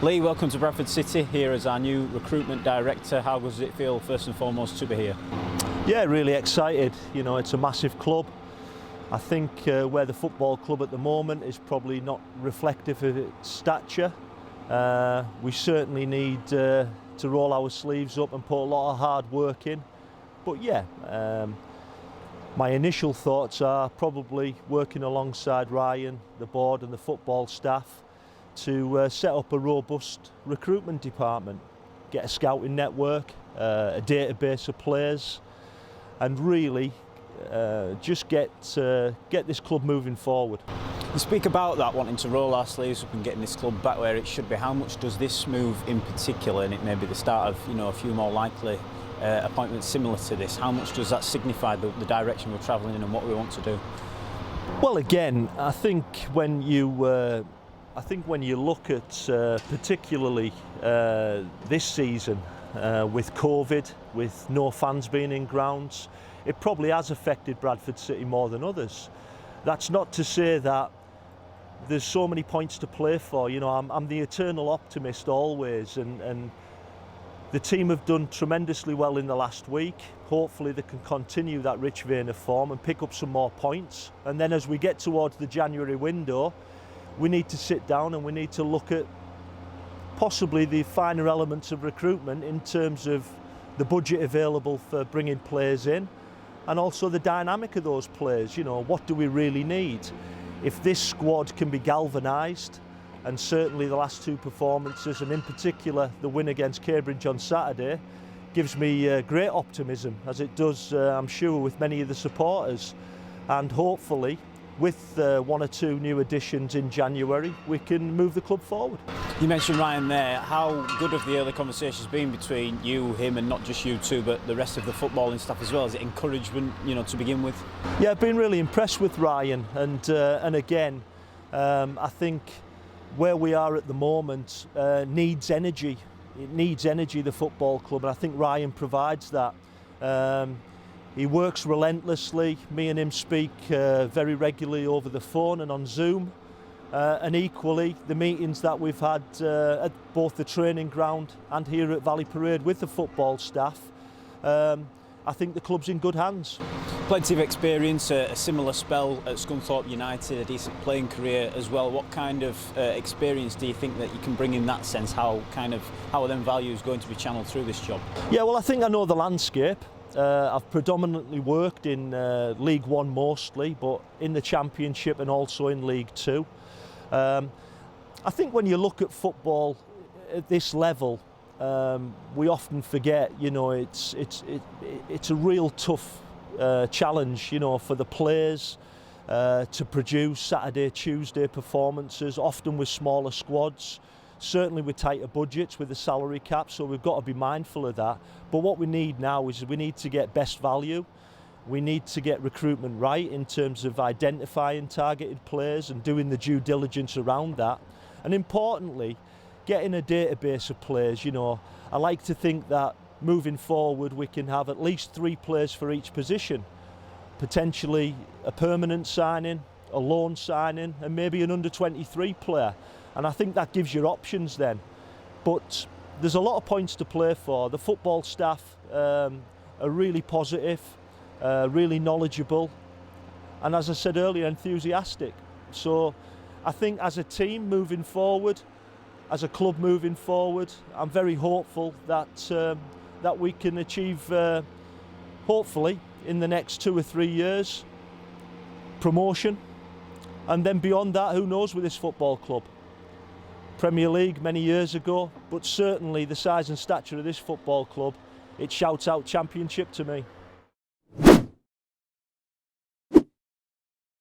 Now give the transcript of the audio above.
Lee, welcome to Bradford City here as our new recruitment director. How does it feel first and foremost to be here? Yeah, really excited. You know, it's a massive club. I think where the football club at the moment is probably not reflective of its stature. We certainly need to roll our sleeves up and put a lot of hard work in. But yeah, my initial thoughts are probably working alongside Ryan, the board and the football staff to set up a robust recruitment department, get a scouting network, a database of players, and really just get this club moving forward. You speak about that, wanting to roll our sleeves up and getting this club back where it should be. How much does this move in particular, and it may be the start of a few more likely appointments similar to this, how much does that signify the direction we're travelling in and what we want to do? Well, again, I think when you look at particularly this season with COVID, with no fans being in grounds, it probably has affected Bradford City more than others. That's not to say that there's so many points to play for. You know, I'm the eternal optimist always, and the team have done tremendously well in the last week. Hopefully they can continue that rich vein of form and pick up some more points. And then as we get towards the January window, we need to sit down and we need to look at possibly the finer elements of recruitment in terms of the budget available for bringing players in and also the dynamic of those players. You know, what do we really need? If this squad can be galvanised, and certainly the last two performances, and in particular the win against Cambridge on Saturday, gives me great optimism, as it does, I'm sure, with many of the supporters. And hopefully, with one or two new additions in January, we can move the club forward. You mentioned Ryan there. How good have the early conversations been between you, him, and not just you two, but the rest of the footballing staff as well? Is it encouragement, to begin with? Yeah, I've been really impressed with Ryan, and again, I think where we are at the moment needs energy. It needs energy, the football club, and I think Ryan provides that. He works relentlessly. Me and him speak very regularly over the phone and on Zoom. And equally, the meetings that we've had at both the training ground and here at Valley Parade with the football staff, I think the club's in good hands. Plenty of experience, a similar spell at Scunthorpe United, a decent playing career as well. What kind of experience do you think that you can bring in that sense? How are them values going to be channeled through this job? Yeah, well, I think I know the landscape. I've predominantly worked in League One mostly, but in the Championship and also in League Two. I think when you look at football at this level, we often forget, it's a real tough challenge, for the players to produce Saturday, Tuesday performances, often with smaller squads. Certainly with tighter budgets, with the salary cap, so we've got to be mindful of that. But what we need now is we need to get best value. We need to get recruitment right in terms of identifying targeted players and doing the due diligence around that. And importantly, getting a database of players. I like to think that moving forward we can have at least 3 players for each position. Potentially a permanent signing, a loan signing, and maybe an under-23 player. And I think that gives you options then. But there's a lot of points to play for. The football staff are really positive, really knowledgeable, and as I said earlier, enthusiastic. So I think as a team moving forward, as a club moving forward, I'm very hopeful that that we can achieve, hopefully, in the next 2 or 3 years, promotion. And then beyond that, who knows with this football club? Premier League many years ago, but certainly the size and stature of this football club, it shouts out Championship to me.